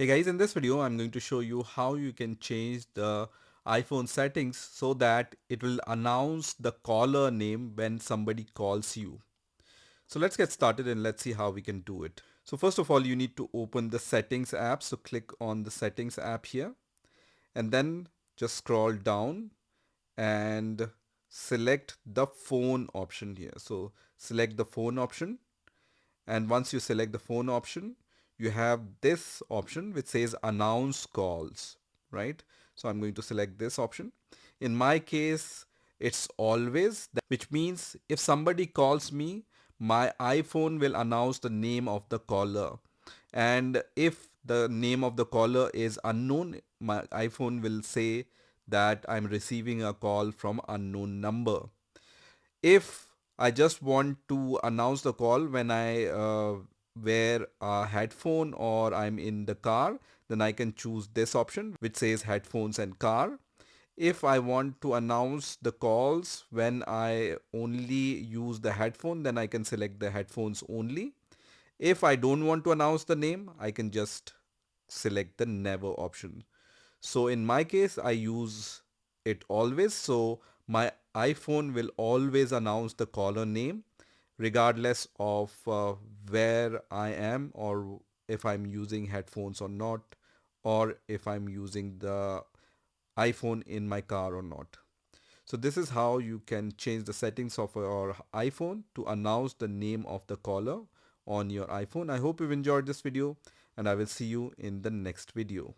Hey guys, in this video I'm going to show you how you can change the iPhone settings so that it will announce the caller name when somebody calls you. So let's get started and let's see how we can do it. So first of all, you need to open the settings app. So click on the settings app here and then just scroll down and select the phone option here. So select the phone option, and once you select the phone option, you have this option which says announce calls, right? So I'm going to select this option. In my case, it's always that, which means if somebody calls me, my iPhone will announce the name of the caller. And if the name of the caller is unknown, my iPhone will say that I'm receiving a call from unknown number. If I just want to announce the call when I wear a headphone or I'm in the car, then I can choose this option which says headphones and car. If I want to announce the calls when I only use the headphone, then I can select the headphones only. If I don't want to announce the name, I can just select the never option. So in my case, I use it always. So my iPhone will always announce the caller name regardless of where I am, or if I'm using headphones or not, or if I'm using the iPhone in my car or not. So this is how you can change the settings of your iPhone to announce the name of the caller on your iPhone. I hope you've enjoyed this video, and I will see you in the next video.